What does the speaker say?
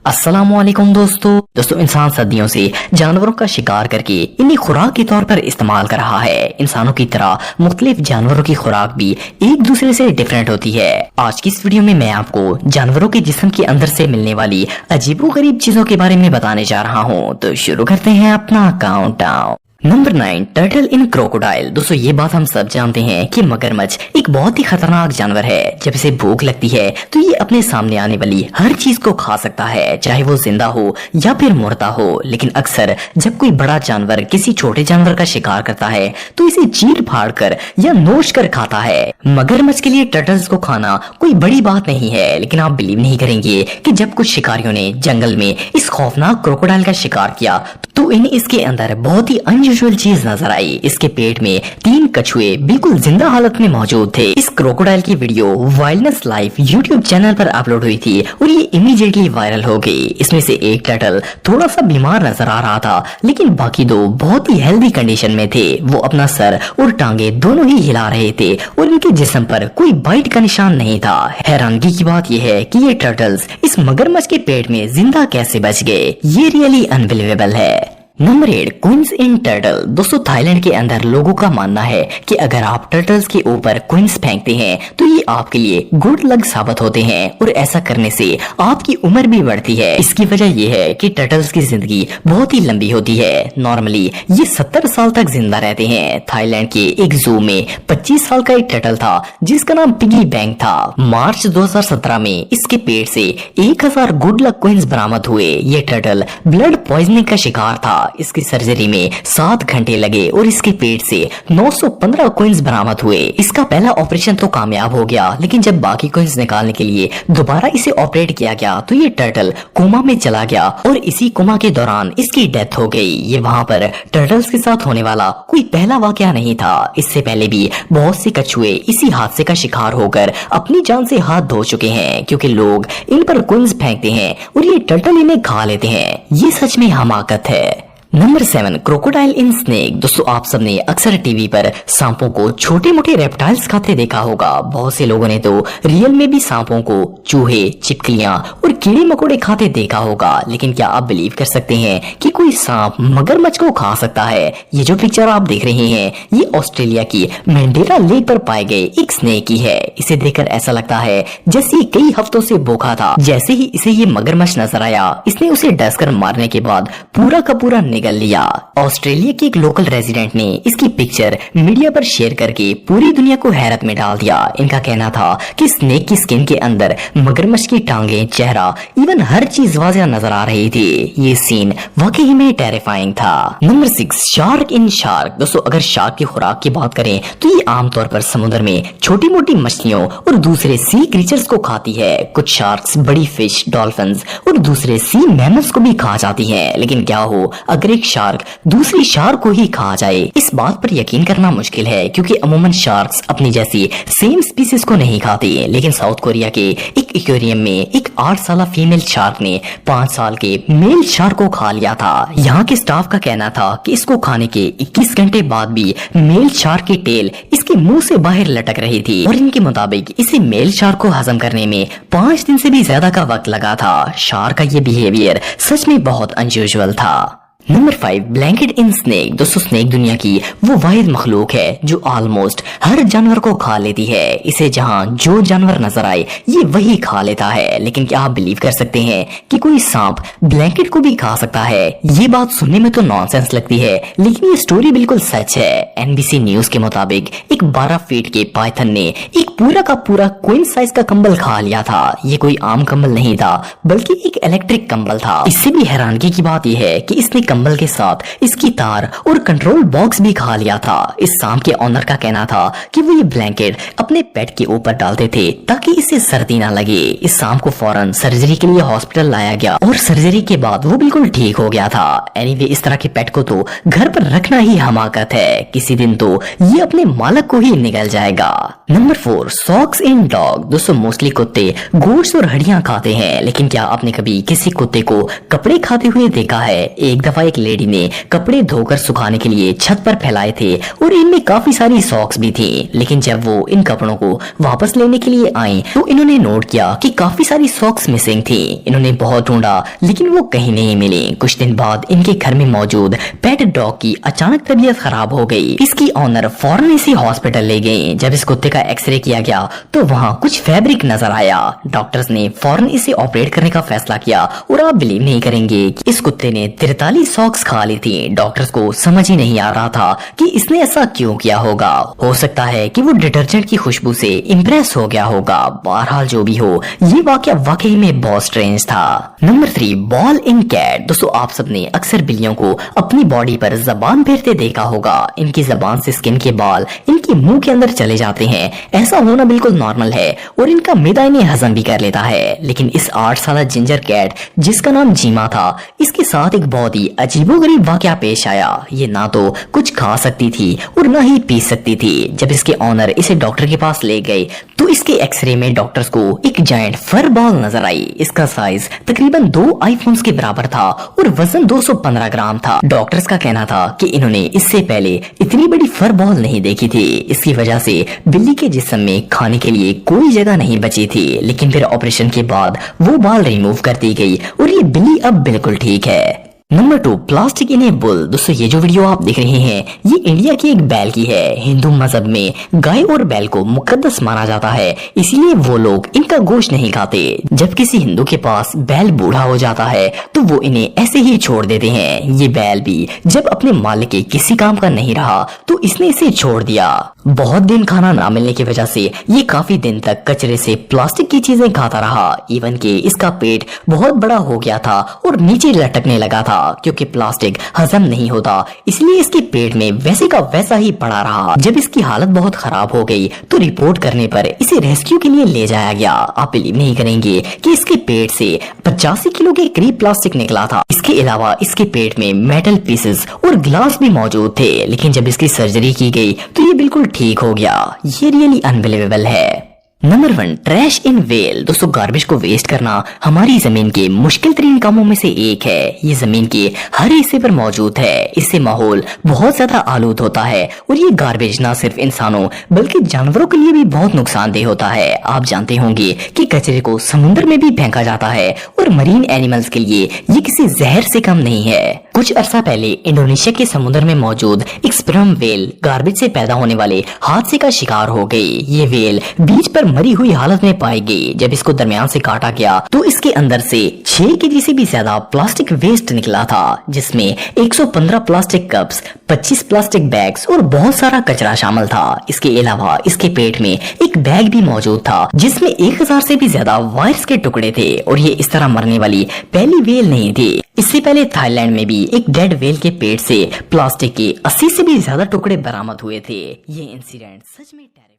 अस्सलामुअलैकुम दोस्तों इंसान सदियों से जानवरों का शिकार करके इन्हें खुराक के तौर पर इस्तेमाल कर रहा है। इंसानों की तरह मुख्तलिफ जानवरों की खुराक भी एक दूसरे से डिफरेंट होती है। आज की इस वीडियो में मैं आपको जानवरों के जिस्म के अंदर से मिलने वाली अजीबोगरीब चीजों के बारे में बताने जा रहा हूँ। तो शुरू करते हैं अपना काउंटडाउन। नंबर 9, टर्टल इन क्रोकोडाइल। दोस्तों ये बात हम सब जानते हैं कि मगरमच्छ एक बहुत ही खतरनाक जानवर है। जब इसे भूख लगती है तो ये अपने सामने आने वाली हर चीज को खा सकता है, चाहे वो जिंदा हो या फिर मुर्दा हो। लेकिन अक्सर जब कोई बड़ा जानवर किसी छोटे जानवर का शिकार करता है तो इसे चीर फाड़ कर या नोच कर खाता है। मगरमच्छ के लिए टर्टल्स को खाना कोई बड़ी बात नहीं है, लेकिन आप बिलीव नहीं करेंगे कि जब कुछ शिकारियों ने जंगल में इस खौफनाक क्रोकोडाइल का शिकार किया तो इन्हें इसके अंदर बहुत ही अनयूजुअल चीज नजर आई। इसके पेट में 3 कछुए बिल्कुल जिंदा हालत में मौजूद थे। इस क्रोकोडाइल की video wildness life YouTube channel पर अपलोड हुई थी और ये इमीडिएटली वायरल हो गई। इसमें से एक टर्टल थोड़ा सा बीमार नजर आ रहा था, लेकिन बाकी 2 बहुत ही हेल्दी कंडीशन में थे। वो अपना सर और टांगे दोनों ही हिला रहे थे और इनके जिस्म पर कोई बाइट का निशान नहीं था। हैरानगी की बात यह है कि ये टर्टल्स इस मगरमच्छ के पेट में जिंदा कैसे बच गए, ये रियली अनबिलीवेबल है। नंबर 8, क्वींस इन टर्टल। दोस्तों थाईलैंड के अंदर लोगों का मानना है कि अगर आप टर्टल्स के ऊपर क्वींस फेंकते हैं तो ये आपके लिए गुड लक साबित होते हैं और ऐसा करने से आपकी उम्र भी बढ़ती है। इसकी वजह यह है कि टर्टल्स की जिंदगी बहुत ही लंबी होती है। नॉर्मली ये 70 साल तक जिंदा रहते हैं। थाईलैंड के एक जू में 25 साल का एक टर्टल था जिसका नाम पिगी बैंक था। मार्च 2017 में इसके पेट से 1000 गुड लक क्वींस बरामद हुए। ये टर्टल ब्लड पॉइजनिंग का शिकार था। इसकी सर्जरी में 7 घंटे लगे और इसके पेट से 915 क्वींस बरामद हुए। इसका पहला ऑपरेशन तो कामयाब हो गया, लेकिन जब बाकी क्वींस निकालने के लिए दोबारा इसे ऑपरेट किया गया तो ये टर्टल कोमा में चला गया और इसी कोमा के दौरान इसकी डेथ हो गई। ये वहाँ पर टर्टल्स के साथ होने वाला कोई पहला वाकया नहीं था। इससे पहले भी बहुत से कछुए इसी हादसे का शिकार होकर अपनी जान से हाथ धो चुके हैं, क्योंकि लोग इन पर क्वींस फेंकते हैं और ये टर्टल इन्हें खा लेते हैं। ये सच में हमाकत है। नंबर 7, क्रोकोडाइल इन स्नेक। दोस्तों आप सबने अक्सर टीवी पर सांपों को छोटे मोटे रेप्टाइल्स खाते देखा होगा। बहुत से लोगों ने तो रियल में भी सांपों को चूहे, छिपकलियां और कीड़े मकोड़े खाते देखा होगा। लेकिन क्या आप बिलीव कर सकते हैं कि कोई सांप मगरमच्छ को खा सकता है? ये जो पिक्चर आप देख रहे हैं ये ऑस्ट्रेलिया की मैंडेरा लेक पर पाए गए एक स्नेक की है। इसे देखकर ऐसा लगता है जैसे कई हफ्तों से भूखा था। जैसे ही इसे ये मगरमच्छ नजर आया इसने उसे डसकर मारने के बाद पूरा का पूरा निगल लिया। ऑस्ट्रेलिया के एक लोकल रेजिडेंट ने इसकी पिक्चर मीडिया पर शेयर करके पूरी दुनिया को हैरत में डाल दिया। इनका कहना था कि स्नेक की स्किन के अंदर मगरमच्छ की टांगे, चेहरा, इवन हर चीज वाज़िह नजर आ रही थी। ये सीन वाकई में टेरिफाइंग था। नंबर 6, शार्क इन शार्क। दोस्तों अगर शार्क की खुराक की बात करें तो ये आमतौर पर समुद्र में छोटी मोटी मछलियों और दूसरे सी क्रीचर्स को खाती है। कुछ शार्क्स बड़ी फिश, डॉल्फिन्स और दूसरे सी मैमल्स को भी खा जाती है। लेकिन क्या हो अगर एक शार्क दूसरी शार्क को ही खा जाए? इस बात पर यकीन करना मुश्किल है, क्योंकि अमूमन शार्क्स अपनी जैसी सेम स्पीसीज को नहीं खाती। लेकिन साउथ कोरिया के एक एक्वेरियम में एक 8 साल फीमेल शार्क ने 5 साल के मेल शार्क को खा लिया था। यहाँ के स्टाफ का कहना था कि इसको खाने के 21 घंटे बाद भी मेल शार्क की टेल इसके मुंह से बाहर लटक रही थी और इनके मुताबिक इसे मेल शार्क को हजम करने में 5 दिन से भी ज्यादा का वक्त लगा था। शार्क का ये बिहेवियर सच में बहुत अनयूजुअल था। नंबर 5, ब्लैंकेट इन स्नेक। दोस्तों स्नेक दुनिया की वो वाहिद मखलूक है जो ऑलमोस्ट हर जानवर को खा लेती है। इसे जहां जो जानवर नजर आए ये वही खा लेता है। लेकिन क्या आप बिलीव कर सकते हैं कि कोई सांप ब्लैंकेट को भी खा सकता है? ये बात सुनने में तो नॉनसेंस लगती है, लेकिन ये स्टोरी बिल्कुल सच है। एनबीसी न्यूज के मुताबिक एक 12 फीट के पाइथन ने एक पूरा का पूरा क्वीन साइज का कंबल खा लिया था। ये कोई आम कंबल नहीं था, बल्कि एक इलेक्ट्रिक कंबल था। इससे भी हैरानगी की बात यह है कि इसने कंबल के साथ इसकी तार और कंट्रोल बॉक्स भी खा लिया था। इस सांप के ऑनर का कहना था कि वो ये ब्लैंकेट अपने पेट के ऊपर डालते थे ताकि इसे सर्दी ना लगे। इस सांप को फौरन सर्जरी के लिए हॉस्पिटल लाया गया और सर्जरी के बाद वो बिल्कुल ठीक हो गया था। एनीवे इस तरह के पेट को तो घर पर रखना ही हमाकत है। किसी दिन तो ये अपने मालिक को ही निगल जाएगा। Number 4, socks in dog. दोस्तों मोस्टली कुत्ते गोश्त और हड्डियां खाते हैं, लेकिन क्या आपने कभी किसी कुत्ते को कपड़े खाते हुए देखा है? एक दफा एक लेडी ने कपड़े धोकर सुखाने के लिए छत पर फैलाए थे और इनमें काफी सारी सॉक्स भी थी। लेकिन जब वो इन कपड़ों को वापस लेने के लिए आई तो इन्होंने नोट किया कि काफी सारी सॉक्स मिसिंग थी। इन्होंने बहुत ढूंढा लेकिन वो कहीं नहीं मिली। कुछ दिन बाद इनके घर में मौजूद पेट डॉग की अचानक तबीयत खराब हो गई। इसकी ऑनर फौरन इसे हॉस्पिटल ले गई। जब इस कुत्ते का एक्सरे किया गया तो वहाँ कुछ फैब्रिक नजर आया। डॉक्टर्स ने फौरन इसे ऑपरेट करने का फैसला किया और आप बिलीव नहीं करेंगे, इस कुत्ते ने 43 सॉक्स खा ली थी। डॉक्टर्स को समझ ही नहीं आ रहा था कि इसने ऐसा क्यों किया होगा। हो सकता है कि वो डिटर्जेंट की खुशबू से इम्प्रेस हो गया होगा। बहरहाल जो भी हो, ये वाकया वाकई में बहुत स्ट्रेंज था। Number 3, ball in cat. दोस्तों, आप सबने अक्सर बिल्लियों को अपनी बॉडी पर जबान फेरते देखा होगा। इनकी जबान से स्किन के बाल इनके मुंह के अंदर चले जाते हैं। ऐसा होना बिल्कुल नॉर्मल है और इनका मैदा इन्हें हजम भी कर लेता है। लेकिन इस 8 साल जिंजर कैट जिसका नाम जीमा था, इसके साथ एक बहुत ही अजीबोगरीब वाकया पेश आया। ये ना तो कुछ खा सकती थी और ना ही पी सकती थी। जब इसके ऑनर इसे डॉक्टर के पास ले गए तो इसके एक्सरे में डॉक्टर्स को एक जायंट फर बॉल नजर आई। इसका साइज तकरीबन 2 आईफोन्स के बराबर था और वजन 215 ग्राम था। डॉक्टर्स का कहना था कि इन्होंने इससे पहले इतनी बड़ी फर बॉल नहीं देखी थी। इसकी वजह से बिल्ली के जिस्म में खाने के लिए कोई जगह नहीं बची थी। लेकिन फिर ऑपरेशन के बाद वो बाल रिमूव कर दी गई और ये बिल्ली अब बिल्कुल ठीक है। Number 2, plastic in A bull. दोस्तों, ये जो वीडियो आप देख रहे हैं ये इंडिया की एक बैल की है। हिंदू मजहब में गाय और बैल को मुकद्दस माना जाता है, इसीलिए वो लोग इनका गोश्त नहीं खाते। जब किसी हिंदू के पास बैल बूढ़ा हो जाता है तो वो इन्हें ऐसे ही छोड़ देते हैं। ये बैल भी जब अपने मालिक के किसी काम का नहीं रहा तो इसने इसे छोड़ दिया। बहुत दिन खाना ना मिलने की वजह से ये काफी दिन तक कचरे से प्लास्टिक की चीजें खाता रहा। इवन के इसका पेट बहुत बड़ा हो गया था और नीचे लटकने लगा था। क्योंकि प्लास्टिक हजम नहीं होता, इसलिए इसके पेट में वैसे का वैसा ही पड़ा रहा। जब इसकी हालत बहुत खराब हो गई तो रिपोर्ट करने पर इसे रेस्क्यू के लिए ले जाया गया। आप बिलीव नहीं करेंगे कि इसके पेट से 85 किलो के करीब प्लास्टिक निकला था। इसके अलावा इसके पेट में मेटल पीसेस और ग्लास भी मौजूद थे। लेकिन जब इसकी सर्जरी की गई तो ये बिल्कुल ठीक हो गया। ये रियली अनबिलीवेबल है। Number 1, trash in well. दोस्तों, गार्बेज को वेस्ट करना हमारी जमीन के मुश्किल तरीन कामों में से एक है। ये जमीन के हर हिस्से पर मौजूद है। इससे माहौल बहुत ज्यादा आलूद होता है और ये गार्बेज ना सिर्फ इंसानों बल्कि जानवरों के लिए भी बहुत नुकसानदेह होता है। आप जानते होंगे कि कचरे को समुद्र में भी फेंका जाता है और मरीन एनिमल्स के लिए ये किसी जहर से कम नहीं है। कुछ अरसा पहले इंडोनेशिया के समुद्र में मौजूद एक स्पर्म वेल गार्बेज से पैदा होने वाले हादसे का शिकार हो गई। ये वेल बीच पर मरी हुई हालत में पाई गई। जब इसको दरमियान से काटा गया तो इसके अंदर से 6 केजी से भी ज्यादा प्लास्टिक वेस्ट निकला था, जिसमें 115 प्लास्टिक कप्स, 25 प्लास्टिक बैग्स और बहुत सारा कचरा शामिल था। इसके अलावा इसके पेट में एक बैग भी मौजूद था जिसमें 1000 से भी ज्यादा वायरस के टुकड़े थे और ये इस तरह मरने वाली पहली वेल नहीं थी। इससे पहले थाईलैंड में भी एक डेड वेल के पेट से प्लास्टिक के 80 से भी ज्यादा टुकड़े बरामद हुए थे। ये इंसिडेंट सच में टेरिफाइंग